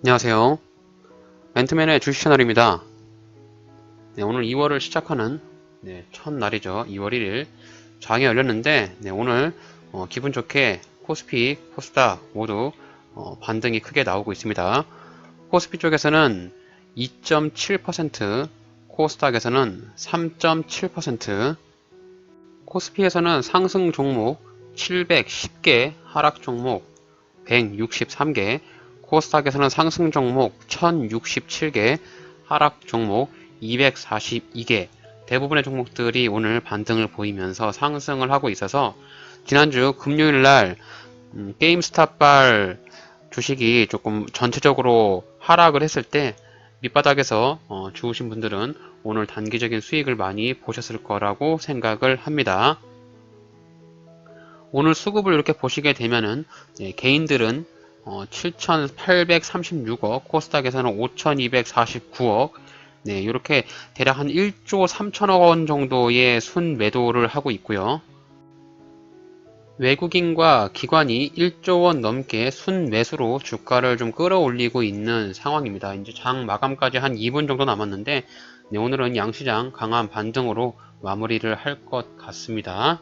안녕하세요. 앤트맨의 주식 채널입니다. 네, 오늘 2월을 시작하는 첫날이죠. 2월 1일 장이 열렸는데 오늘 기분 좋게 코스피, 코스닥 모두 반등이 크게 나오고 있습니다. 코스피 쪽에서는 2.7%, 코스닥에서는 3.7%, 코스피에서는 상승 종목 710개, 하락 종목 163개, 코스닥에서는 상승 종목 1067개, 하락 종목 242개, 대부분의 종목들이 오늘 반등을 보이면서 상승을 하고 있어서 지난주 금요일날 게임스탑발 주식이 조금 전체적으로 하락을 했을 때 밑바닥에서 주우신 분들은 오늘 단기적인 수익을 많이 보셨을 거라고 생각을 합니다. 오늘 수급을 이렇게 보시게 되면은 개인들은 7,836억, 코스닥에서는 5,249억, 이렇게 대략 한 1조 3천억 원 정도의 순매도를 하고 있고요. 외국인과 기관이 1조 원 넘게 순매수로 주가를 좀 끌어올리고 있는 상황입니다. 이제 장 마감까지 한 2분 정도 남았는데 오늘은 양시장 강한 반등으로 마무리를 할 것 같습니다.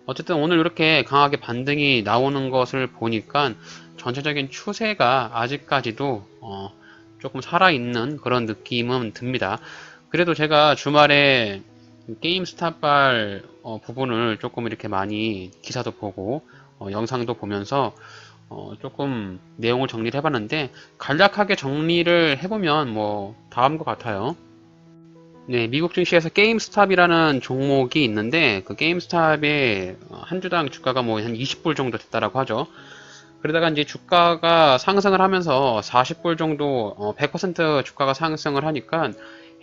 어쨌든 오늘 이렇게 강하게 반등이 나오는 것을 보니까 전체적인 추세가 아직까지도 조금 살아있는 그런 느낌은 듭니다. 그래도 제가 주말에 게임스탑발 부분을 조금 이렇게 많이 기사도 보고 영상도 보면서 조금 내용을 정리를 해봤는데 간략하게 정리를 해보면 뭐 다음과 같아요. 네, 미국 증시에서 게임스탑이라는 종목이 있는데 그 게임스탑의 한 주당 주가가 뭐 한 20불 정도 됐다라고 하죠. 그러다가 이제 주가가 상승을 하면서 40불 정도 100% 주가가 상승을 하니까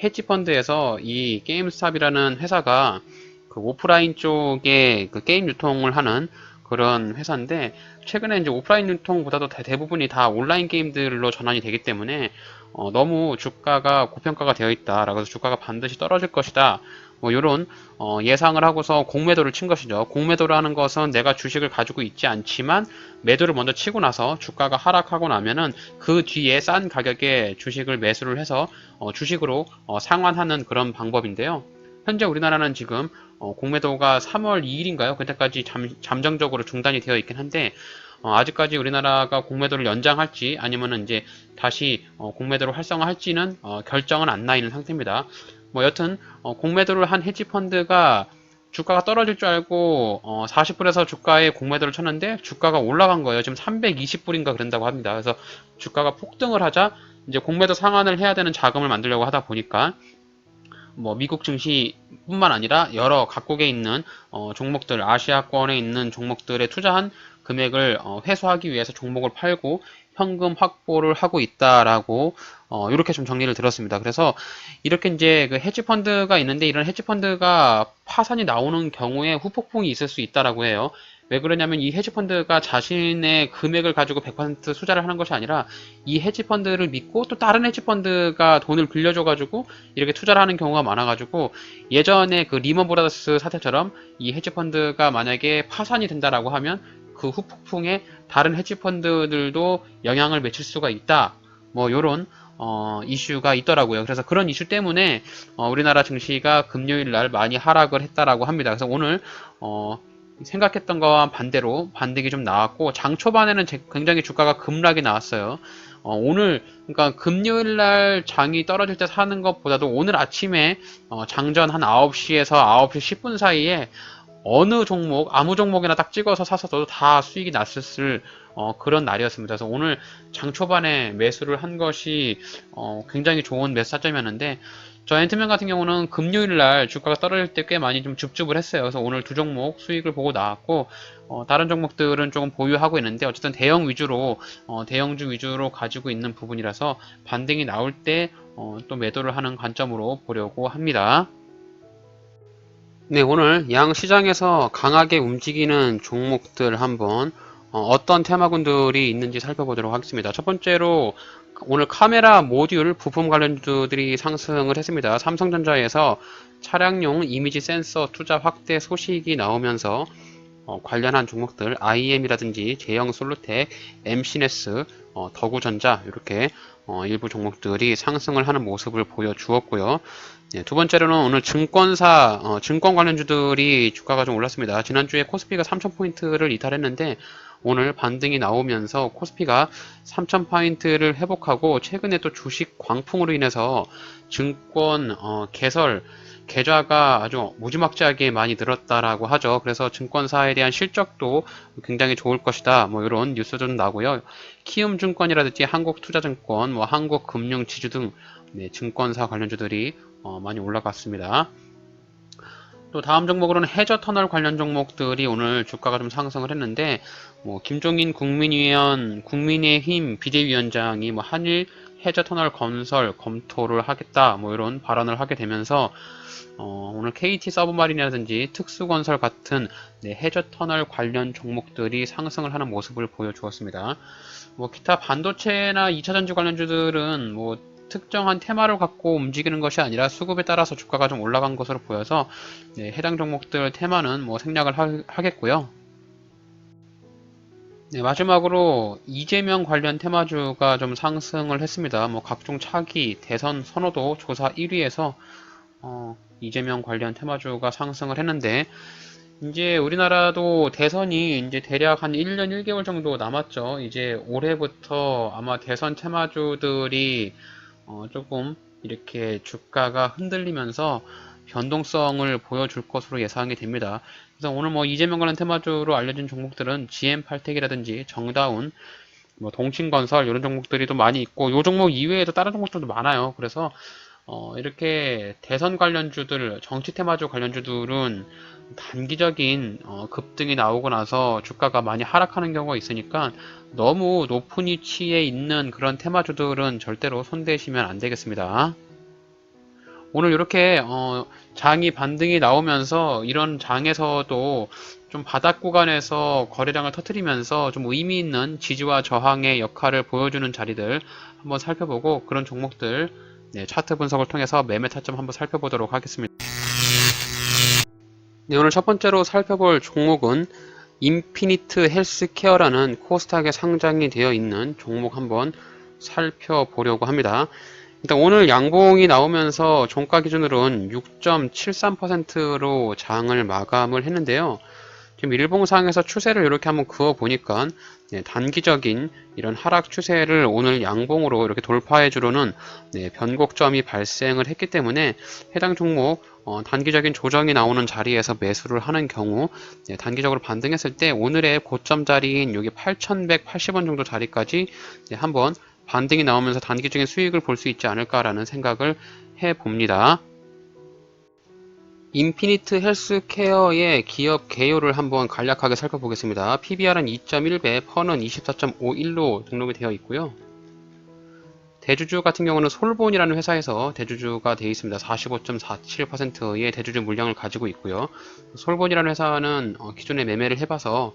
헤지펀드에서 이 게임스탑이라는 회사가 그 오프라인 쪽에 그 게임 유통을 하는 그런 회사인데 최근에 이제 오프라인 유통보다도 대부분이 다 온라인 게임들로 전환이 되기 때문에 너무 주가가 고평가가 되어 있다라고 해서 주가가 반드시 떨어질 것이다. 뭐 이런 예상을 하고서 공매도를 친 것이죠. 공매도를 하는 것은 내가 주식을 가지고 있지 않지만 매도를 먼저 치고 나서 주가가 하락하고 나면은 그 뒤에 싼 가격에 주식을 매수를 해서 주식으로 상환하는 그런 방법인데요. 현재 우리나라는 지금 공매도가 3월 2일인가요? 그때까지 잠정적으로 중단이 되어 있긴 한데 아직까지 우리나라가 공매도를 연장할지 아니면은 이제 다시 공매도를 활성화할지는 결정은 안 나 있는 상태입니다. 뭐 여튼 공매도를 한 헤지펀드가 주가가 떨어질 줄 알고 40불에서 주가에 공매도를 쳤는데 주가가 올라간 거예요. 지금 320불인가 그런다고 합니다. 그래서 주가가 폭등을 하자 이제 공매도 상환을 해야 되는 자금을 만들려고 하다 보니까 뭐 미국 증시뿐만 아니라 여러 각국에 있는 종목들, 아시아권에 있는 종목들에 투자한 금액을 회수하기 위해서 종목을 팔고 현금 확보를 하고 있다라고 이렇게 좀 정리를 들었습니다. 그래서 이렇게 이제 그 헤지펀드가 있는데 이런 헤지펀드가 파산이 나오는 경우에 후폭풍이 있을 수 있다라고 해요. 왜 그러냐면 이 헤지펀드가 자신의 금액을 가지고 100% 투자를 하는 것이 아니라 이 헤지펀드를 믿고 또 다른 헤지펀드가 돈을 빌려줘가지고 이렇게 투자를 하는 경우가 많아가지고 예전에 그 리먼 브라더스 사태처럼 이 헤지펀드가 만약에 파산이 된다라고 하면 그 후폭풍에 다른 헤지펀드들도 영향을 미칠 수가 있다. 뭐 요런 이슈가 있더라고요. 그래서 그런 이슈 때문에 우리나라 증시가 금요일 날 많이 하락을 했다라고 합니다. 그래서 오늘 생각했던 거와 반대로 반등이 좀 나왔고 장 초반에는 굉장히 주가가 급락이 나왔어요. 오늘 그러니까 금요일 날 장이 떨어질 때 사는 것보다도 오늘 아침에 장전 한 9시에서 9시 10분 사이에 어느 종목, 아무 종목이나 딱 찍어서 사서도 다 수익이 났을 그런 날이었습니다. 그래서 오늘 장 초반에 매수를 한 것이 굉장히 좋은 매수 타점이었는데 저 앤트맨 같은 경우는 금요일 날 주가가 떨어질 때 꽤 많이 좀 줍줍을 했어요. 그래서 오늘 두 종목 수익을 보고 나왔고 다른 종목들은 조금 보유하고 있는데 어쨌든 대형 위주로 대형주 위주로 가지고 있는 부분이라서 반등이 나올 때 또 매도를 하는 관점으로 보려고 합니다. 네, 오늘 양 시장에서 강하게 움직이는 종목들 한번 어떤 테마군들이 있는지 살펴보도록 하겠습니다. 첫 번째로 오늘 카메라 모듈 부품 관련주들이 상승을 했습니다. 삼성전자에서 차량용 이미지 센서 투자 확대 소식이 나오면서 관련한 종목들 IM이라든지 제형솔루텍, MCNS, 더구전자 이렇게 일부 종목들이 상승을 하는 모습을 보여주었고요. 네, 두 번째로는 오늘 증권사, 증권 관련주들이 주가가 좀 올랐습니다. 지난주에 코스피가 3,000포인트를 이탈했는데 오늘 반등이 나오면서 코스피가 3,000포인트를 회복하고 최근에 또 주식 광풍으로 인해서 증권 계좌가 아주 무지막지하게 많이 늘었다라고 하죠. 그래서 증권사에 대한 실적도 굉장히 좋을 것이다. 뭐 이런 뉴스도 나고요. 키움증권이라든지 한국투자증권, 뭐 한국금융지주 등 네, 증권사 관련주들이 많이 올라갔습니다. 또 다음 종목으로는 해저터널 관련 종목들이 오늘 주가가 좀 상승을 했는데 뭐 김종인 국민의힘 비대위원장이 뭐 한일 해저터널 건설 검토를 하겠다 뭐 이런 발언을 하게 되면서 오늘 KT 서브마린이라든지 특수건설 같은 네, 해저터널 관련 종목들이 상승을 하는 모습을 보여주었습니다. 뭐 기타 반도체나 2차전지 관련주들은 뭐 특정한 테마를 갖고 움직이는 것이 아니라 수급에 따라서 주가가 좀 올라간 것으로 보여서 네, 해당 종목들 테마는 뭐 생략을 하겠고요. 네, 마지막으로 이재명 관련 테마주가 좀 상승을 했습니다. 뭐 각종 차기, 대선 선호도 조사 1위에서 이재명 관련 테마주가 상승을 했는데 이제 우리나라도 대선이 이제 대략 한 1년 1개월 정도 남았죠. 이제 올해부터 아마 대선 테마주들이 조금 이렇게 주가가 흔들리면서 변동성을 보여줄 것으로 예상이 됩니다. 그래서 오늘 뭐 이재명 관련 테마주로 알려진 종목들은 GM팔텍이라든지 정다운, 뭐 동신건설 이런 종목들이 또 많이 있고 이 종목 이외에도 다른 종목들도 많아요. 그래서 이렇게 대선 관련주들, 정치 테마주 관련주들은 단기적인 급등이 나오고 나서 주가가 많이 하락하는 경우가 있으니까 너무 높은 위치에 있는 그런 테마주들은 절대로 손대시면 안 되겠습니다. 오늘 이렇게 장이 반등이 나오면서 이런 장에서도 좀 바닥 구간에서 거래량을 터뜨리면서 좀 의미 있는 지지와 저항의 역할을 보여주는 자리들 한번 살펴보고 그런 종목들 네, 차트 분석을 통해서 매매 타점 한번 살펴보도록 하겠습니다. 네, 오늘 첫 번째로 살펴볼 종목은 인피니트 헬스케어라는 코스닥에 상장이 되어 있는 종목 한번 살펴보려고 합니다. 일단 오늘 양봉이 나오면서 종가 기준으로는 6.73%로 장을 마감을 했는데요. 지금 일봉상에서 추세를 이렇게 한번 그어 보니까 네, 단기적인 이런 하락 추세를 오늘 양봉으로 이렇게 돌파해 주로는 네, 변곡점이 발생을 했기 때문에 해당 종목 단기적인 조정이 나오는 자리에서 매수를 하는 경우 네, 단기적으로 반등했을 때 오늘의 고점 자리인 여기 8,180원 정도 자리까지 네, 한번 반등이 나오면서 단기적인 수익을 볼 수 있지 않을까라는 생각을 해봅니다. 인피니트 헬스케어의 기업 개요를 한번 간략하게 살펴보겠습니다. PBR은 2.1배, 펀은 24.51로 등록이 되어 있고요. 대주주 같은 경우는 솔본이라는 회사에서 대주주가 되어 있습니다. 45.47%의 대주주 물량을 가지고 있고요. 솔본이라는 회사는 기존에 매매를 해봐서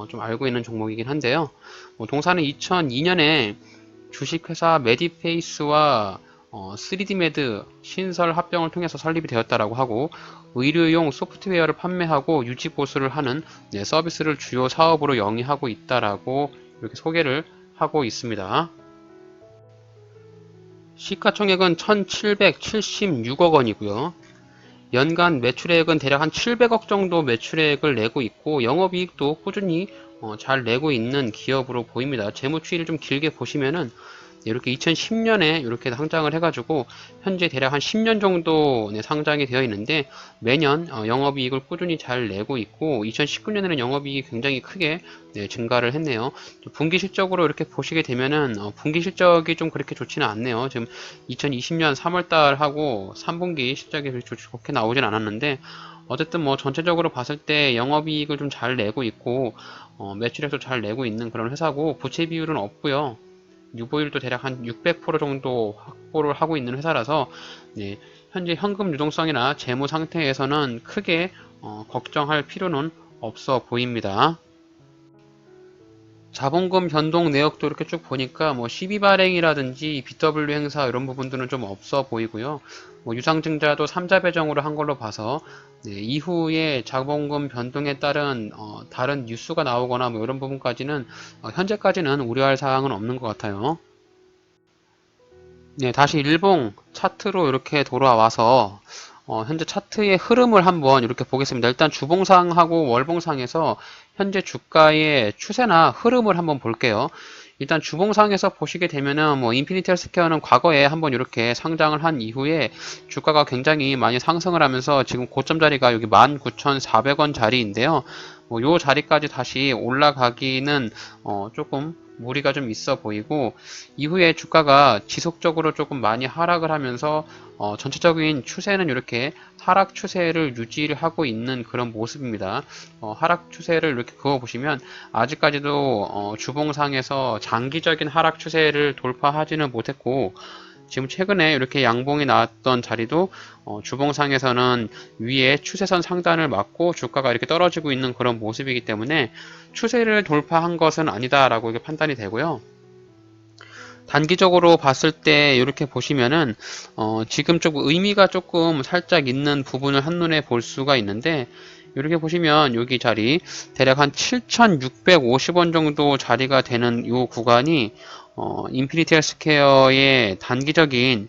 좀 알고 있는 종목이긴 한데요. 동사는 2002년에 주식회사 메디페이스와 3D메드 신설 합병을 통해서 설립이 되었다라고 하고 의료용 소프트웨어를 판매하고 유지 보수를 하는 네, 서비스를 주요 사업으로 영위하고 있다라고 이렇게 소개를 하고 있습니다. 시가총액은 1,776억 원이고요. 연간 매출액은 대략 한 700억 정도 매출액을 내고 있고 영업이익도 꾸준히 잘 내고 있는 기업으로 보입니다. 재무추이를 좀 길게 보시면은 이렇게 2010년에 이렇게 상장을 해가지고 현재 대략 한 10년 정도 상장이 되어 있는데 매년 영업이익을 꾸준히 잘 내고 있고 2019년에는 영업이익이 굉장히 크게 증가를 했네요. 분기 실적으로 이렇게 보시게 되면은 분기 실적이 좀 그렇게 좋지는 않네요. 지금 2020년 3월달 하고 3분기 실적이 그렇게 좋게 나오진 않았는데 어쨌든 뭐 전체적으로 봤을 때 영업이익을 좀 잘 내고 있고 매출액도 잘 내고 있는 그런 회사고 부채 비율은 없고요. 유보율도 대략 한 600% 정도 확보를 하고 있는 회사라서 네, 현재 현금 유동성이나 재무 상태에서는 크게 걱정할 필요는 없어 보입니다. 자본금 변동 내역도 이렇게 쭉 보니까 뭐 12 발행이라든지 BW 행사 이런 부분들은 좀 없어 보이고요. 뭐 유상증자도 3자 배정으로 한 걸로 봐서 네, 이후에 자본금 변동에 따른 다른 뉴스가 나오거나 뭐 이런 부분까지는 현재까지는 우려할 사항은 없는 것 같아요. 네, 다시 일봉 차트로 이렇게 돌아와서 현재 차트의 흐름을 한번 이렇게 보겠습니다. 일단 주봉상하고 월봉상에서 현재 주가의 추세나 흐름을 한번 볼게요. 일단 주봉상에서 보시게 되면은 뭐 인피니티 헬스케어는 과거에 한번 이렇게 상장을 한 이후에 주가가 굉장히 많이 상승을 하면서 지금 고점 자리가 여기 19,400원 자리인데요. 뭐 요 자리까지 다시 올라가기는 조금 무리가 좀 있어 보이고, 이후에 주가가 지속적으로 조금 많이 하락을 하면서 전체적인 추세는 이렇게 하락 추세를 유지를 하고 있는 그런 모습입니다. 하락 추세를 이렇게 그어보시면 아직까지도 주봉상에서 장기적인 하락 추세를 돌파하지는 못했고, 지금 최근에 이렇게 양봉이 나왔던 자리도 주봉상에서는 위에 추세선 상단을 맞고 주가가 이렇게 떨어지고 있는 그런 모습이기 때문에 추세를 돌파한 것은 아니다라고 이렇게 판단이 되고요. 단기적으로 봤을 때 이렇게 보시면은 지금 좀 의미가 조금 살짝 있는 부분을 한눈에 볼 수가 있는데, 이렇게 보시면 여기 자리 대략 한 7,650원 정도 자리가 되는 이 구간이 인피니티 헬스케어의 단기적인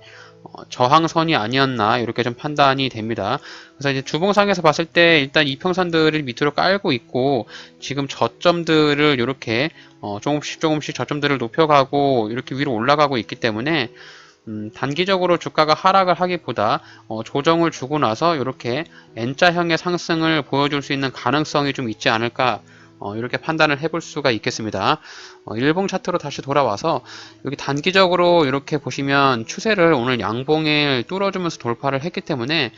저항선이 아니었나 이렇게 좀 판단이 됩니다. 그래서 이제 주봉상에서 봤을 때 일단 이평선들을 밑으로 깔고 있고, 지금 저점들을 이렇게 조금씩 저점들을 높여가고 이렇게 위로 올라가고 있기 때문에 단기적으로 주가가 하락을 하기보다 조정을 주고 나서 이렇게 N자형의 상승을 보여줄 수 있는 가능성이 좀 있지 않을까, 이렇게 판단을 해볼 수가 있겠습니다. 일봉 차트로 다시 돌아와서 여기 단기적으로 이렇게 보시면 추세를 오늘 양봉을 뚫어주면서 돌파를 했기 때문에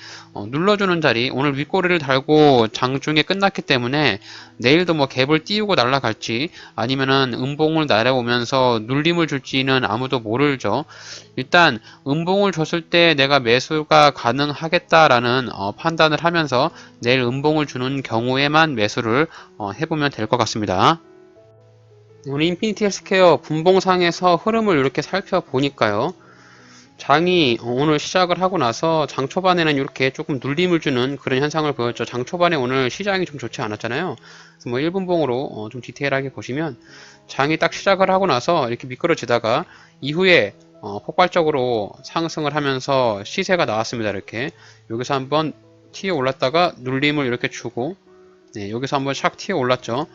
눌러주는 자리, 오늘 윗꼬리를 달고 장중에 끝났기 때문에 내일도 뭐 갭을 띄우고 날아갈지 아니면은 음봉을 날아오면서 눌림을 줄지는 아무도 모르죠. 일단 음봉을 줬을 때 내가 매수가 가능하겠다라는 판단을 하면서 내일 음봉을 주는 경우에만 매수를 해보면 될 것 같습니다. 오늘 인피니티 헬스케어 분봉상에서 흐름을 이렇게 살펴보니까요. 장이 오늘 시작을 하고 나서 장 초반에는 이렇게 조금 눌림을 주는 그런 현상을 보였죠. 장 초반에 오늘 시장이 좀 좋지 않았잖아요. 그래서 뭐 1분봉으로 좀 디테일하게 보시면 장이 딱 시작을 하고 나서 이렇게 미끄러지다가 이후에 폭발적으로 상승을 하면서 시세가 나왔습니다. 이렇게 여기서 한번 튀어 올랐다가 눌림을 이렇게 주고, 네, 여기서 한번 샥 튀어 올랐죠.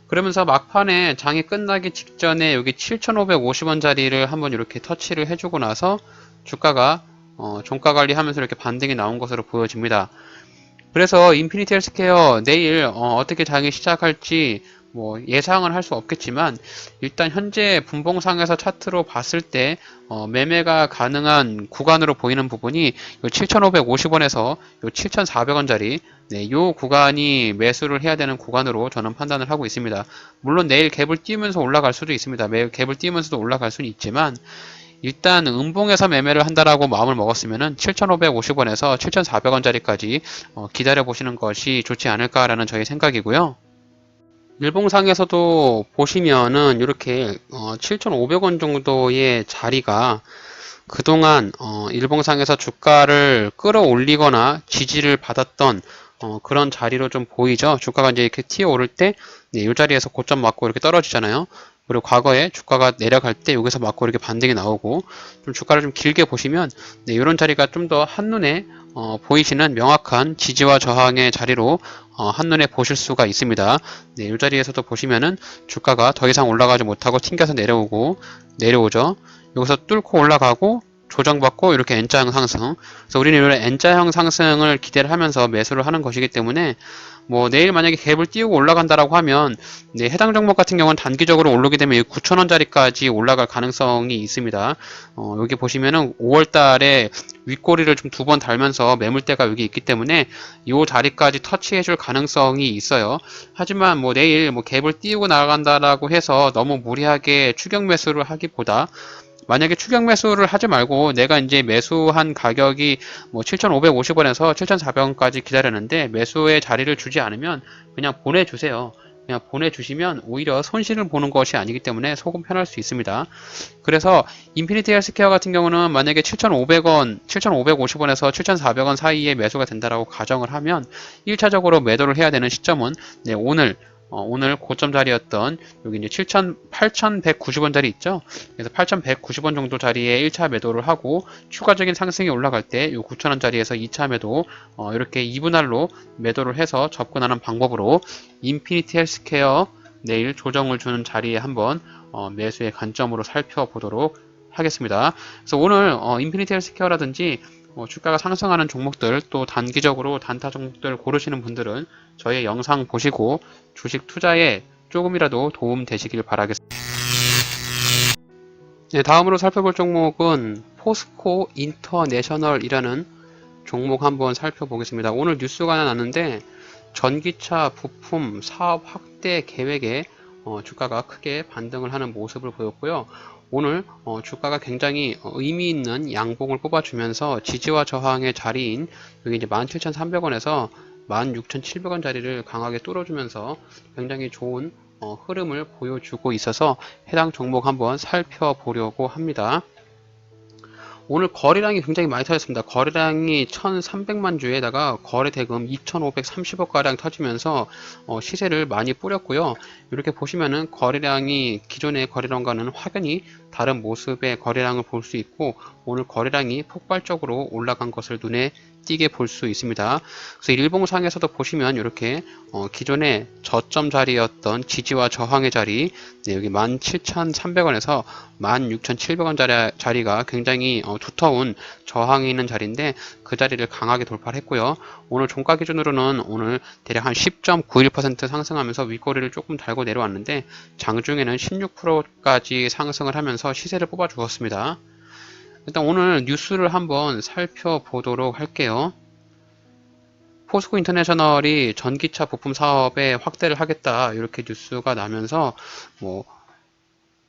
그러면서 막판에 장이 끝나기 직전에 여기 7,550원 자리를 한번 이렇게 터치를 해주고 나서 주가가 종가 관리하면서 이렇게 반등이 나온 것으로 보여집니다. 그래서 인피니티 헬스케어 내일 어떻게 장이 시작할지 뭐 예상을 할 수 없겠지만, 일단 현재 분봉상에서 차트로 봤을 때 매매가 가능한 구간으로 보이는 부분이 7,550원에서 7,400원 자리, 네, 요 구간이 매수를 해야 되는 구간으로 저는 판단을 하고 있습니다. 물론 내일 갭을 띄우면서 올라갈 수도 있습니다. 매일 갭을 띄우면서도 올라갈 수는 있지만, 일단 음봉에서 매매를 한다라고 마음을 먹었으면은 7,550원에서 7,400원 자리까지 기다려 보시는 것이 좋지 않을까라는 저의 생각이고요. 일봉상에서도 보시면은 이렇게 7,500원 정도의 자리가 그동안 일봉상에서 주가를 끌어올리거나 지지를 받았던 그런 자리로 좀 보이죠. 주가가 이제 이렇게 튀어 오를 때, 네, 이 자리에서 고점 맞고 이렇게 떨어지잖아요. 그리고 과거에 주가가 내려갈 때 여기서 맞고 이렇게 반등이 나오고, 좀 주가를 좀 길게 보시면 네, 이런 자리가 좀 더 한눈에 보이시는 명확한 지지와 저항의 자리로 한눈에 보실 수가 있습니다. 네, 이 자리에서도 보시면은 주가가 더 이상 올라가지 못하고 튕겨서 내려오죠. 여기서 뚫고 올라가고 조정받고 이렇게 N자형 상승. 그래서 우리는 이런 N자형 상승을 기대를 하면서 매수를 하는 것이기 때문에, 뭐 내일 만약에 갭을 띄우고 올라간다라고 하면 네, 해당 종목 같은 경우는 단기적으로 오르게 되면 9,000원짜리까지 올라갈 가능성이 있습니다. 여기 보시면은 5월달에 윗꼬리를 좀 두 번 달면서 매물대가 여기 있기 때문에 이 자리까지 터치해줄 가능성이 있어요. 하지만 뭐 내일 뭐 갭을 띄우고 나간다라고 해서 너무 무리하게 추격 매수를 하기보다, 만약에 추격 매수를 하지 말고 내가 이제 매수한 가격이 뭐 7,550원에서 7,400원까지 기다렸는데 매수의 자리를 주지 않으면 그냥 보내주세요. 그냥 보내주시면 오히려 손실을 보는 것이 아니기 때문에 속은 편할 수 있습니다. 그래서 인피니티 헬스케어 같은 경우는 만약에 7,500원, 7,550원에서 7,400원 사이에 매수가 된다라고 가정을 하면 1차적으로 매도를 해야 되는 시점은 네, 오늘 고점 자리였던 여기 이제 8,190원짜리 있죠. 그래서 8,190원 정도 자리에 1차 매도를 하고 추가적인 상승이 올라갈 때 이 9,000원짜리에서 2차 매도 이렇게 2분할로 매도를 해서 접근하는 방법으로 인피니티 헬스케어 내일 조정을 주는 자리에 한번 매수의 관점으로 살펴보도록 하겠습니다. 그래서 오늘 인피니티 헬스케어라든지 주가가 상승하는 종목들 또 단기적으로 단타 종목들 고르시는 분들은 저의 영상 보시고 주식 투자에 조금이라도 도움 되시길 바라겠습니다. 네, 다음으로 살펴볼 종목은 포스코 인터내셔널이라는 종목 한번 살펴보겠습니다. 오늘 뉴스가 하나 났는데 전기차 부품 사업 확대 계획에 주가가 크게 반등을 하는 모습을 보였고요. 오늘 주가가 굉장히 의미 있는 양봉을 뽑아주면서 지지와 저항의 자리인 여기 이제 17,300원에서 16,700원 자리를 강하게 뚫어주면서 굉장히 좋은 흐름을 보여주고 있어서 해당 종목 한번 살펴보려고 합니다. 오늘 거래량이 굉장히 많이 터졌습니다. 거래량이 1300만 주에다가 거래 대금 2530억 가량 터지면서 시세를 많이 뿌렸고요. 이렇게 보시면은 거래량이 기존의 거래량과는 확연히 다른 모습의 거래량을 볼 수 있고 오늘 거래량이 폭발적으로 올라간 것을 눈에 띄게 볼 수 있습니다. 그래서 일봉상에서도 보시면 이렇게 기존의 저점 자리였던 지지와 저항의 자리 네, 여기 17,300원에서 16,700원 자리가 굉장히 두터운 저항이 있는 자리인데 그 자리를 강하게 돌파를 했고요. 오늘 종가 기준으로는 오늘 대략 한 10.91% 상승하면서 윗꼬리를 조금 달고 내려왔는데 장중에는 16%까지 상승을 하면서 시세를 뽑아 주었습니다. 일단 오늘 뉴스를 한번 살펴보도록 할게요. 포스코 인터내셔널이 전기차 부품 사업에 확대를 하겠다 이렇게 뉴스가 나면서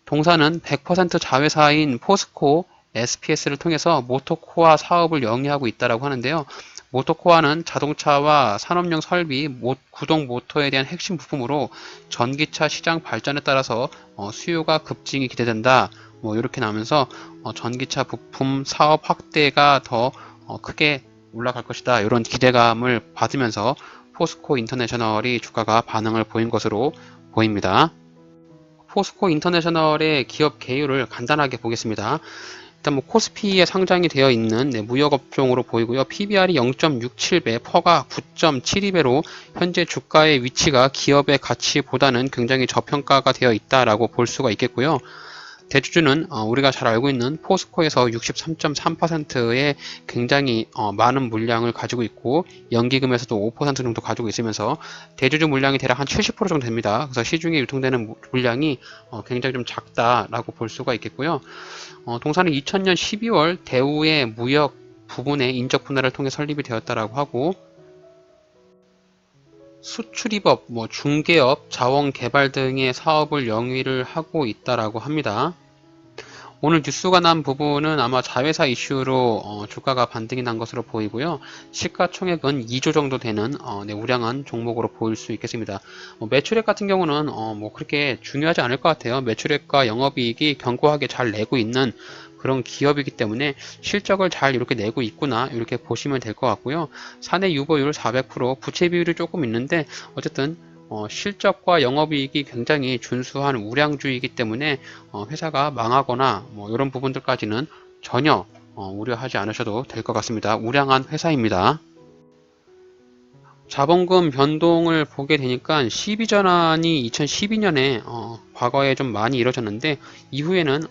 동사는 100% 자회사인 포스코 SPS를 통해서 모토코아 사업을 영위하고 있다고 하는데요. 모토코아는 자동차와 산업용 설비, 구동 모터에 대한 핵심 부품으로 전기차 시장 발전에 따라서 수요가 급증이 기대된다. 이렇게 나오면서 전기차 부품 사업 확대가 더 크게 올라갈 것이다. 이런 기대감을 받으면서 포스코 인터내셔널이 주가가 반응을 보인 것으로 보입니다. 포스코 인터내셔널의 기업 개요를 간단하게 보겠습니다. 일단 코스피에 상장이 되어 있는 무역업종으로 보이고요. PBR이 0.67배, 퍼가 9.72배로 현재 주가의 위치가 기업의 가치보다는 굉장히 저평가가 되어 있다라고 볼 수가 있겠고요. 대주주는 우리가 잘 알고 있는 포스코에서 63.3%의 굉장히 많은 물량을 가지고 있고 연기금에서도 5% 정도 가지고 있으면서 대주주 물량이 대략 한 70% 정도 됩니다. 그래서 시중에 유통되는 물량이 굉장히 좀 작다라고 볼 수가 있겠고요. 동사는 2000년 12월 대우의 무역 부분의 인적 분할을 통해 설립이 되었다라고 하고 수출입업, 중개업, 자원개발 등의 사업을 영위를 하고 있다라고 합니다. 오늘 뉴스가 난 부분은 아마 자회사 이슈로 주가가 반등이 난 것으로 보이고요. 시가총액은 2조 정도 되는 우량한 종목으로 보일 수 있겠습니다. 매출액 같은 경우는 그렇게 중요하지 않을 것 같아요. 매출액과 영업이익이 견고하게 잘 내고 있는 그런 기업이기 때문에 실적을 잘 이렇게 내고 있구나 이렇게 보시면 될 것 같고요. 사내 유보율 400%, 부채 비율이 조금 있는데 어쨌든 실적과 영업이익이 굉장히 준수한 우량주이기 때문에 회사가 망하거나 이런 부분들까지는 전혀 우려하지 않으셔도 될 것 같습니다. 우량한 회사입니다. 자본금 변동을 보게 되니까 시비전환이 2012년에 과거에 좀 많이 이루어졌는데 이후에는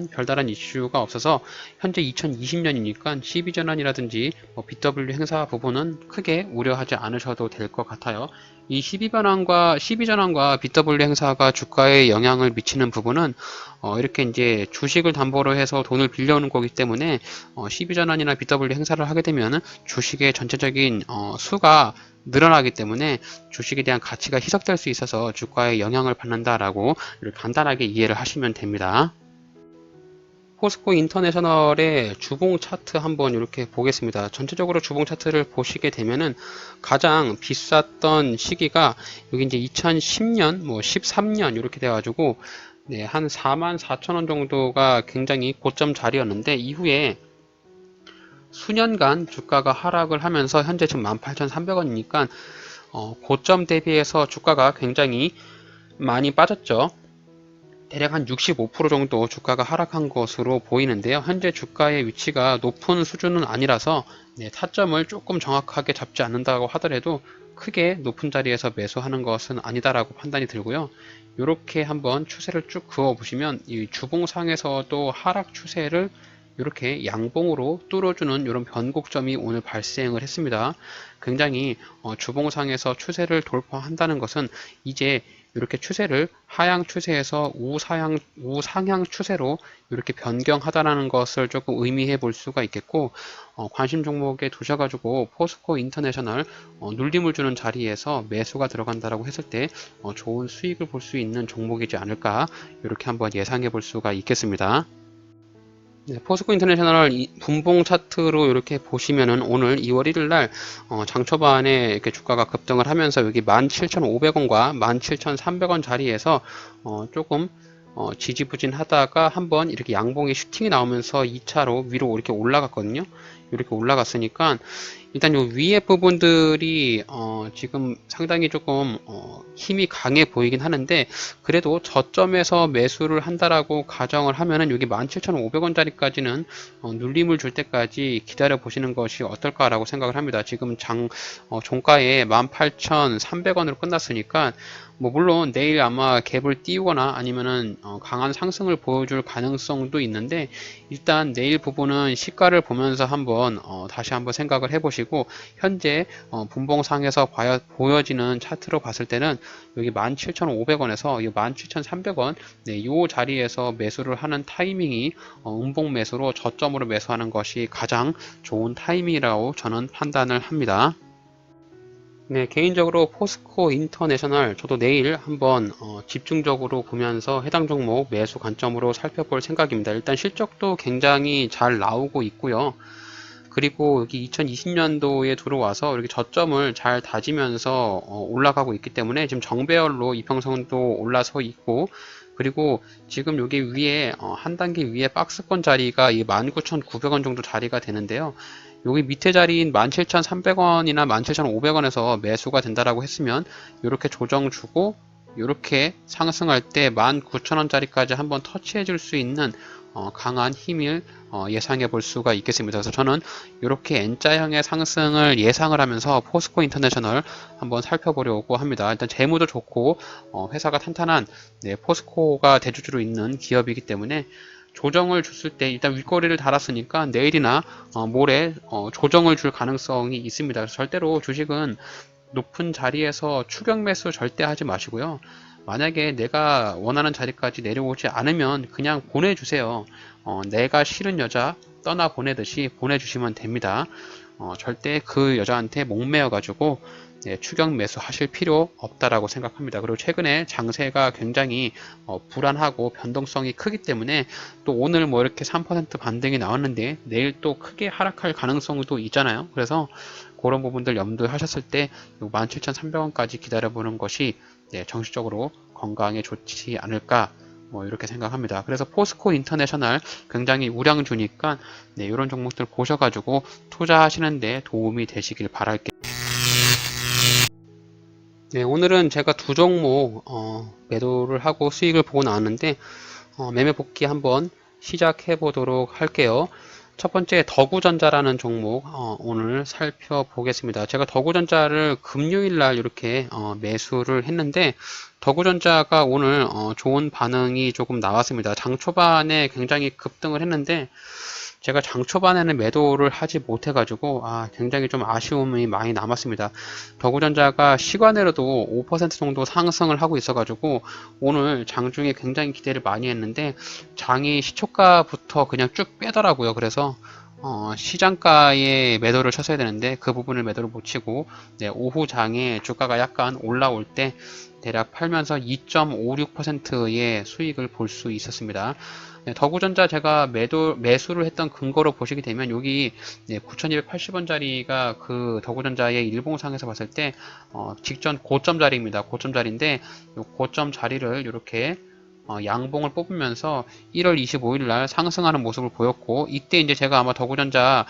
별다른 이슈가 없어서 현재 2020년이니까 시비전환이라든지 BW 행사 부분은 크게 우려하지 않으셔도 될 것 같아요. 이 시비전환과 BW 행사가 주가에 영향을 미치는 부분은 이렇게 이제 주식을 담보로 해서 돈을 빌려오는 거기 때문에 시비전환이나 BW 행사를 하게 되면 주식의 전체적인 수가 늘어나기 때문에 주식에 대한 가치가 희석될 수 있어서 주가에 영향을 받는다라고 간단하게 이해를 하시면 됩니다. 포스코 인터내셔널의 주봉 차트 한번 이렇게 보겠습니다. 전체적으로 주봉 차트를 보시게 되면은 가장 비쌌던 시기가 여기 이제 2010년, 뭐 13년 이렇게 돼가지고 네, 한 44,000원 정도가 굉장히 고점 자리였는데 이후에 수년간 주가가 하락을 하면서 현재 지금 18,300원이니까 고점 대비해서 주가가 굉장히 많이 빠졌죠. 대략 한 65% 정도 주가가 하락한 것으로 보이는데요. 현재 주가의 위치가 높은 수준은 아니라서 네, 타점을 조금 정확하게 잡지 않는다고 하더라도 크게 높은 자리에서 매수하는 것은 아니다라고 판단이 들고요. 이렇게 한번 추세를 쭉 그어 보시면 이 주봉상에서도 하락 추세를 이렇게 양봉으로 뚫어주는 이런 변곡점이 오늘 발생을 했습니다. 굉장히 주봉상에서 추세를 돌파한다는 것은 이제 이렇게 추세를 하향 추세에서 우상향 추세로 이렇게 변경하다라는 것을 조금 의미해 볼 수가 있겠고, 관심 종목에 두셔가지고 포스코 인터내셔널 눌림을 주는 자리에서 매수가 들어간다라고 했을 때 좋은 수익을 볼 수 있는 종목이지 않을까, 이렇게 한번 예상해 볼 수가 있겠습니다. 네, 포스코 인터내셔널 분봉 차트로 이렇게 보시면은 오늘 2월 1일 날 장 초반에 이렇게 주가가 급등을 하면서 여기 17,500원과 17,300원 자리에서 조금 지지부진하다가 한번 이렇게 양봉의 슈팅이 나오면서 2차로 위로 이렇게 올라갔거든요. 이렇게 올라갔으니까 일단 요 위에 부분들이 지금 상당히 조금 힘이 강해 보이긴 하는데, 그래도 저점에서 매수를 한다라고 가정을 하면은 여기 17,500원짜리까지는 눌림을 줄 때까지 기다려 보시는 것이 어떨까라고 생각을 합니다. 지금 종가에 18,300원으로 끝났으니까 뭐 물론 내일 아마 갭을 띄우거나 아니면은 강한 상승을 보여줄 가능성도 있는데, 일단 내일 부분은 시가를 보면서 한번 다시 한번 생각을 해보시고, 현재 분봉상에서 보여지는 차트로 봤을 때는 여기 17,500원에서 17,300원 네, 이 자리에서 매수를 하는 타이밍이 음봉 매수로 저점으로 매수하는 것이 가장 좋은 타이밍이라고 저는 판단을 합니다. 네, 개인적으로 포스코 인터내셔널 저도 내일 한번 집중적으로 보면서 해당 종목 매수 관점으로 살펴볼 생각입니다. 일단 실적도 굉장히 잘 나오고 있고요. 그리고 여기 2020년도에 들어와서 이렇게 저점을 잘 다지면서 올라가고 있기 때문에 지금 정배열로 이평선도 올라서 있고, 그리고 지금 여기 위에 한 단계 위에 박스권 자리가 이 19,900원 정도 자리가 되는데요. 여기 밑에 자리인 17,300원이나 17,500원에서 매수가 된다라고 했으면 이렇게 조정 주고 이렇게 상승할 때 19,000원짜리까지 한번 터치해 줄 수 있는 강한 힘을 예상해 볼 수가 있겠습니다. 그래서 저는 이렇게 N자형의 상승을 예상을 하면서 포스코 인터내셔널 한번 살펴보려고 합니다. 일단 재무도 좋고 회사가 탄탄한 네, 포스코가 대주주로 있는 기업이기 때문에 조정을 줬을 때 일단 윗꼬리를 달았으니까 내일이나 모레 조정을 줄 가능성이 있습니다. 그래서 절대로 주식은 높은 자리에서 추격 매수 절대 하지 마시고요. 만약에 내가 원하는 자리까지 내려오지 않으면 그냥 보내주세요. 내가 싫은 여자 떠나 보내듯이 보내주시면 됩니다. 절대 그 여자한테 목매어 가지고 네, 추격 매수 하실 필요 없다라고 생각합니다. 그리고 최근에 장세가 굉장히 불안하고 변동성이 크기 때문에 또 오늘 뭐 이렇게 3% 반등이 나왔는데 내일 또 크게 하락할 가능성도 있잖아요. 그래서 그런 부분들 염두에 하셨을 때 17,300원까지 기다려보는 것이 네, 정신적으로 건강에 좋지 않을까 뭐 이렇게 생각합니다. 그래서 포스코 인터내셔널 굉장히 우량주니까 네, 이런 종목들 보셔가지고 투자하시는데 도움이 되시길 바랄게요. 네, 오늘은 제가 두 종목 매도를 하고 수익을 보고 나왔는데 매매 복귀 한번 시작해 보도록 할게요. 첫 번째 더구전자라는 종목 오늘 살펴보겠습니다. 제가 더구전자를 금요일 날 이렇게 매수를 했는데 더구전자가 오늘 좋은 반응이 조금 나왔습니다. 장 초반에 굉장히 급등을 했는데 제가 장 초반에는 매도를 하지 못해가지고 굉장히 좀 아쉬움이 많이 남았습니다. 더구전자가 시간으로도 5% 정도 상승을 하고 있어가지고 오늘 장중에 굉장히 기대를 많이 했는데 장이 시초가부터 그냥 쭉 빼더라고요. 그래서 시장가에 매도를 쳤어야 되는데 그 부분을 매도를 못 치고 네, 오후 장에 주가가 약간 올라올 때 대략 팔면서 2.56%의 수익을 볼 수 있었습니다. 네, 더구전자 제가 매수를 했던 근거로 보시게 되면 여기 네, 9,280원짜리가 그 더구전자의 일봉상에서 봤을 때 직전 고점 자리입니다. 고점 자리인데 이 고점 자리를 이렇게 양봉을 뽑으면서 1월 25일 날 상승하는 모습을 보였고 이때 이제 제가 아마 더구전자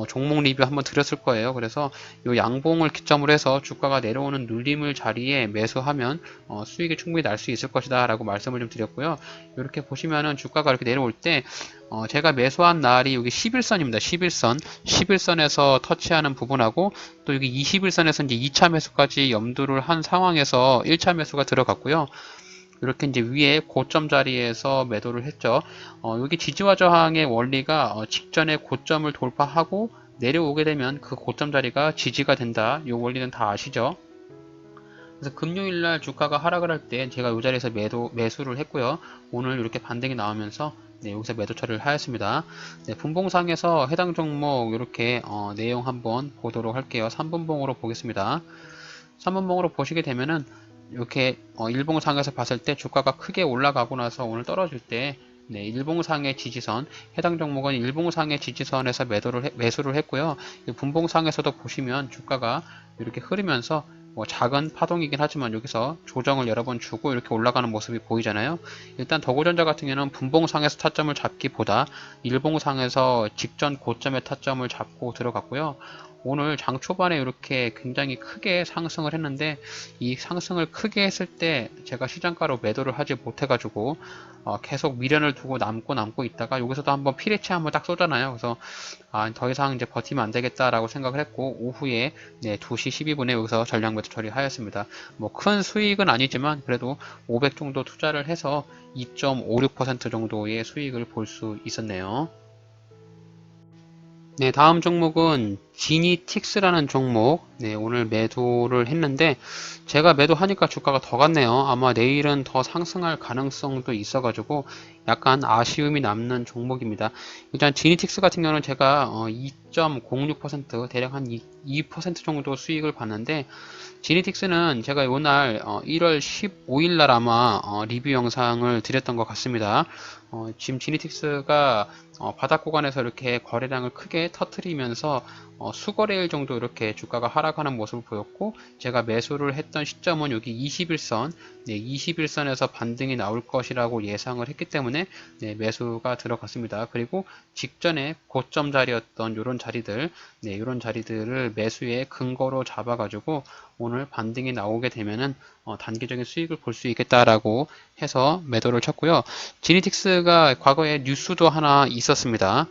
종목 리뷰 한번 드렸을 거예요. 그래서 이 양봉을 기점으로 해서 주가가 내려오는 눌림을 자리에 매수하면 수익이 충분히 날 수 있을 것이다 라고 말씀을 좀 드렸고요. 이렇게 보시면은 주가가 이렇게 내려올 때 제가 매수한 날이 여기 11선입니다. 11선 11선에서 터치하는 부분하고 또 여기 21선에서 이제 2차 매수까지 염두를 한 상황에서 1차 매수가 들어갔고요. 이렇게 이제 위에 고점 자리에서 매도를 했죠. 여기 지지와 저항의 원리가 직전에 고점을 돌파하고 내려오게 되면 그 고점 자리가 지지가 된다. 이 원리는 다 아시죠? 그래서 금요일 날 주가가 하락을 할 때 제가 이 자리에서 매수를 했고요. 오늘 이렇게 반등이 나오면서 네, 여기서 매도 처리를 하였습니다. 네, 분봉상에서 해당 종목 이렇게 내용 한번 보도록 할게요. 3분봉으로 보겠습니다. 3분봉으로 보시게 되면은 이렇게 일봉상에서 봤을 때 주가가 크게 올라가고 나서 오늘 떨어질 때 네, 일봉상의 지지선, 해당 종목은 일봉상의 지지선에서 매수를 했고요. 분봉상에서도 보시면 주가가 이렇게 흐르면서 작은 파동이긴 하지만 여기서 조정을 여러 번 주고 이렇게 올라가는 모습이 보이잖아요. 일단 더구전자 같은 경우는 분봉상에서 타점을 잡기보다 일봉상에서 직전 고점의 타점을 잡고 들어갔고요. 오늘 장 초반에 이렇게 굉장히 크게 상승을 했는데 이 상승을 크게 했을 때 제가 시장가로 매도를 하지 못해가지고 계속 미련을 두고 남고 있다가 여기서도 한번 피레치 한번 딱 쏘잖아요. 그래서 더 이상 이제 버티면 안 되겠다라고 생각을 했고 오후에 네, 2시 12분에 여기서 전량 매도 처리하였습니다. 뭐 큰 수익은 아니지만 그래도 500 정도 투자를 해서 2.56% 정도의 수익을 볼 수 있었네요. 네, 다음 종목은 지니틱스라는 종목. 네, 오늘 매도를 했는데 제가 매도하니까 주가가 더 갔네요. 아마 내일은 더 상승할 가능성도 있어가지고 약간 아쉬움이 남는 종목입니다. 일단 지니틱스 같은 경우는 제가 2.06% 대략 한 2% 정도 수익을 봤는데 지니틱스는 제가 요날 1월 15일 날 아마 리뷰 영상을 드렸던 것 같습니다. 지금 지니틱스가 바닥 구간에서 이렇게 거래량을 크게 터트리면서 수거래일 정도 이렇게 주가가 하락하는 모습을 보였고 제가 매수를 했던 시점은 여기 21선 네, 21선에서 반등이 나올 것이라고 예상을 했기 때문에 네, 매수가 들어갔습니다. 그리고 직전에 고점 자리였던 이런 자리들 네, 이런 자리들을 매수의 근거로 잡아가지고 오늘 반등이 나오게 되면은 단기적인 수익을 볼 수 있겠다라고 해서 매도를 쳤고요. 지니틱스가 과거에 뉴스도 하나 있었습니다.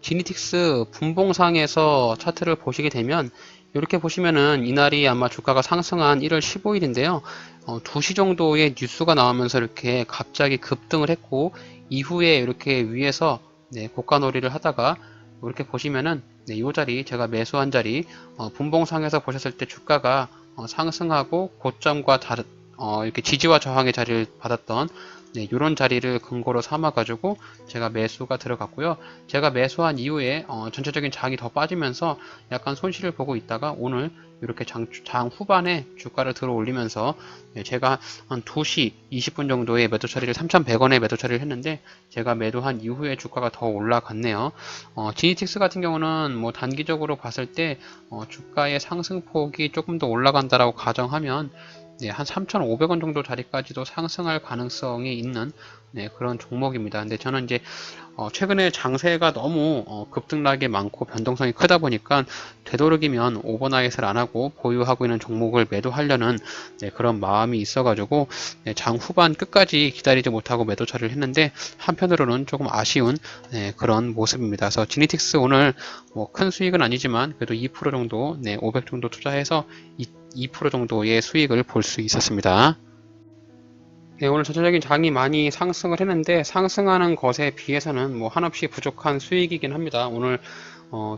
지니틱스 분봉상에서 차트를 보시게 되면 이렇게 보시면은 이날이 아마 주가가 상승한 1월 15일인데요. 2시 정도의 뉴스가 나오면서 이렇게 갑자기 급등을 했고 이후에 이렇게 위에서 네, 고가놀이를 하다가 이렇게 보시면은 네, 이 자리 제가 매수한 자리 분봉상에서 보셨을 때 주가가 상승하고 고점과 이렇게 지지와 저항의 자리를 받았던 네, 이런 자리를 근거로 삼아 가지고 제가 매수가 들어갔고요. 제가 매수한 이후에 전체적인 장이 더 빠지면서 약간 손실을 보고 있다가 오늘 이렇게 장 후반에 주가를 들어 올리면서 제가 한 2시 20분 정도에 매도 처리를 3,100원에 매도 처리를 했는데 제가 매도한 이후에 주가가 더 올라갔네요. 지니틱스 같은 경우는 뭐 단기적으로 봤을 때 주가의 상승폭이 조금 더 올라간다라고 가정하면 네, 한 3,500원 정도 자리까지도 상승할 가능성이 있는 네, 그런 종목입니다. 근데 저는 이제 최근에 장세가 너무 급등락이 많고 변동성이 크다 보니까 되도록이면 오버나잇을 안 하고 보유하고 있는 종목을 매도하려는 네, 그런 마음이 있어가지고 네, 장 후반 끝까지 기다리지 못하고 매도 처리를 했는데 한편으로는 조금 아쉬운 네, 그런 모습입니다. 그래서 지니틱스 오늘 뭐 큰 수익은 아니지만 그래도 2% 정도, 네, 500 정도 투자해서 2% 정도의 수익을 볼 수 있었습니다. 네, 오늘 전체적인 장이 많이 상승을 했는데 상승하는 것에 비해서는 뭐 한없이 부족한 수익이긴 합니다. 오늘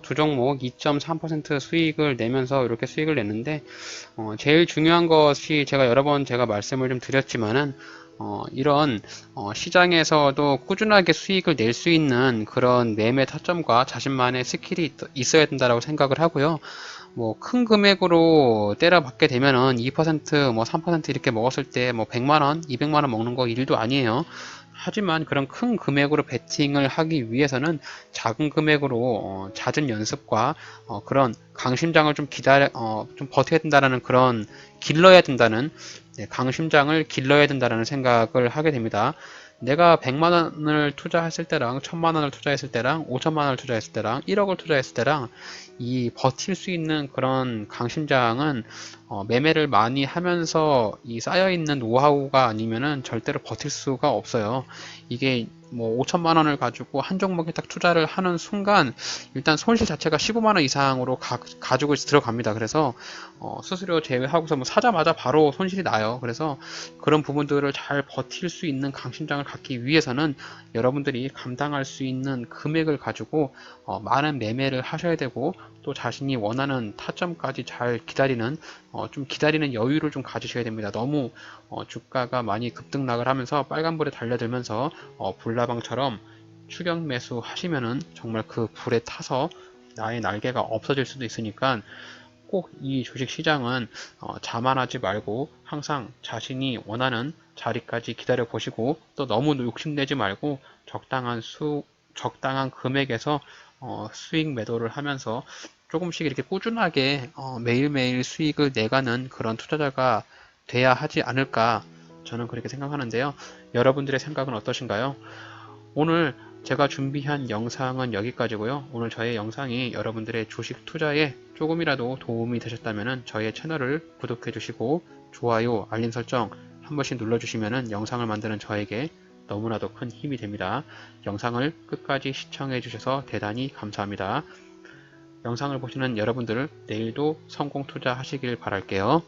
두 종목 2.3% 수익을 내면서 이렇게 수익을 냈는데 제일 중요한 것이 제가 여러 번 제가 말씀을 좀 드렸지만은 이런 시장에서도 꾸준하게 수익을 낼 수 있는 그런 매매 타점과 자신만의 스킬이 있어야 된다고 생각을 하고요. 뭐 큰 금액으로 때려 받게 되면은 2%, 뭐 3% 이렇게 먹었을 때 뭐 100만 원, 200만 원 먹는 거 일도 아니에요. 하지만 그런 큰 금액으로 베팅을 하기 위해서는 작은 금액으로 잦은 연습과 그런 강심장을 좀 좀 버텨야 된다라는 그런 길러야 된다는 네, 강심장을 길러야 된다라는 생각을 하게 됩니다. 내가 100만 원을 투자했을 때랑 1000만 원을 투자했을 때랑 5천만 원을 투자했을 때랑 1억을 투자했을 때랑 이 버틸 수 있는 그런 강심장은 매매를 많이 하면서 이 쌓여있는 노하우가 아니면은 절대로 버틸 수가 없어요. 이게 뭐 5천만 원을 가지고 한 종목에 딱 투자를 하는 순간 일단 손실 자체가 15만 원 이상으로 가지고 들어갑니다. 그래서 수수료 제외하고서 뭐 사자마자 바로 손실이 나요. 그래서 그런 부분들을 잘 버틸 수 있는 강심장을 갖기 위해서는 여러분들이 감당할 수 있는 금액을 가지고 많은 매매를 하셔야 되고 또 자신이 원하는 타점까지 잘 기다리는 좀 기다리는 여유를 좀 가지셔야 됩니다. 너무 주가가 많이 급등락을 하면서 빨간불에 달려들면서 불나방처럼 추격 매수 하시면은 정말 그 불에 타서 나의 날개가 없어질 수도 있으니까 꼭 이 주식시장은 자만하지 말고 항상 자신이 원하는 자리까지 기다려 보시고 또 너무 욕심내지 말고 적당한 금액에서 수익 매도를 하면서 조금씩 이렇게 꾸준하게 매일매일 수익을 내가는 그런 투자자가 돼야 하지 않을까 저는 그렇게 생각하는데요. 여러분들의 생각은 어떠신가요? 오늘 제가 준비한 영상은 여기까지고요. 오늘 저의 영상이 여러분들의 주식 투자에 조금이라도 도움이 되셨다면 저의 채널을 구독해 주시고 좋아요, 알림 설정 한 번씩 눌러주시면 영상을 만드는 저에게 너무나도 큰 힘이 됩니다. 영상을 끝까지 시청해 주셔서 대단히 감사합니다. 영상을 보시는 여러분들 내일도 성공 투자하시길 바랄게요.